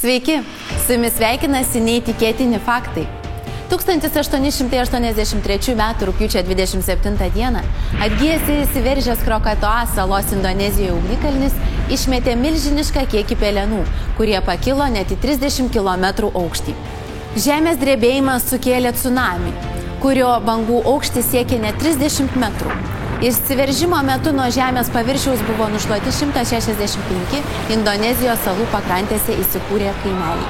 Sveiki, su jumis sveikinasi neįtikėtini faktai. 1883 m. rugpjūčio 27 d. atgijęs ir įsiveržęs Krakatoa salos Indonezijoje ugnikalnis išmetė milžinišką kiekį pelenų, kurie pakilo net į 30 km aukštį. Žemės drebėjimas sukėlė tsunami, kurio bangų aukštis siekė net 30 metrų. Išsiveržimo metu nuo žemės paviršiaus buvo nušluoti 165 Indonezijos salų pakrantėse įsikūrę kaimeliai.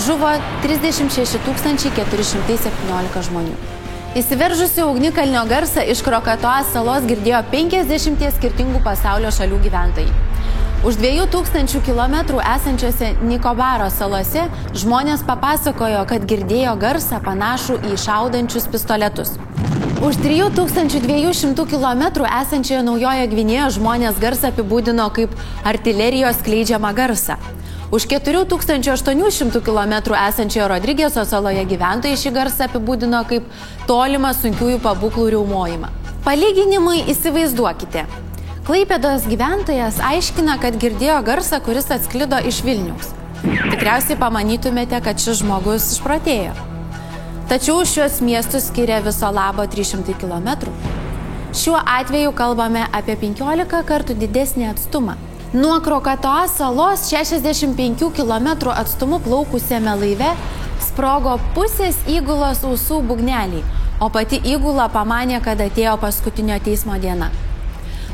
Žuvo 36 417 žmonių. Įsiveržusio ugnikalnio garsą iš Krakatoa salos girdėjo 50 skirtingų pasaulio šalių gyventojai. Už 2000 km esančiose Nikobaro salose žmonės papasakojo, kad girdėjo garsą panašų į šaudančius pistoletus. Už 3200 km esančioje Naujojoje Gvinėjoje žmonės garsą apibūdino kaip artilerijos skleidžiamą garsą. Už 4800 km esančioje Rodrigeso saloje gyventojai šį garsą apibūdino kaip tolimą sunkiųjų pabūklų riaumojimą. Palyginimui įsivaizduokite. Klaipėdos gyventojas aiškina, kad girdėjo garsą, kuris atsklido iš Vilniaus. Tikriausiai pamanytumėte, kad šis žmogus išprotėjo. Tačiau šios miestus skiria viso labo 300 km. Šiuo atveju kalbame apie 15 kartų didesnį atstumą. Nuo Krakatoa salos 65 km atstumu plaukusiame laive sprogo pusės įgulos ausų būgneliai, o pati įgula pamanė, kad atėjo paskutinio teismo diena.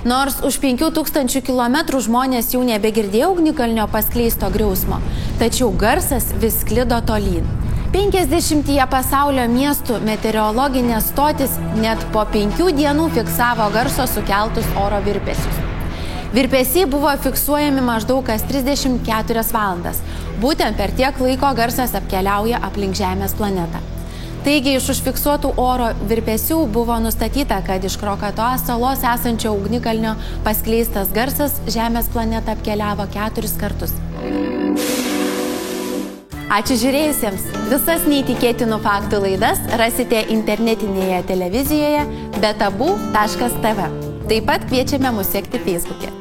Nors už 5000 km žmonės jau nebegirdėjo ugnikalnio paskleisto griausmo, tačiau garsas vis sklido tolyn. 50 pasaulio miestų meteorologinės stotis net po 5 dienų fiksavo garso sukeltus oro virpesius. Virpesiai buvo fiksuojami maždaug kas 34 valandas. Būtent per tiek laiko garsas apkeliauja aplink Žemės planetą. Taigi iš užfiksuotų oro virpesių buvo nustatyta, kad iš Krakatoa salos esančio ugnikalnio paskleistas garsas Žemės planetą apkeliavo 4 kartus. Ačiū žiūrėjusiems. Visas neįtikėtinų faktų laidas rasite internetinėje televizijoje betabu.tv. Taip pat kviečiame mus sekti Facebook'e.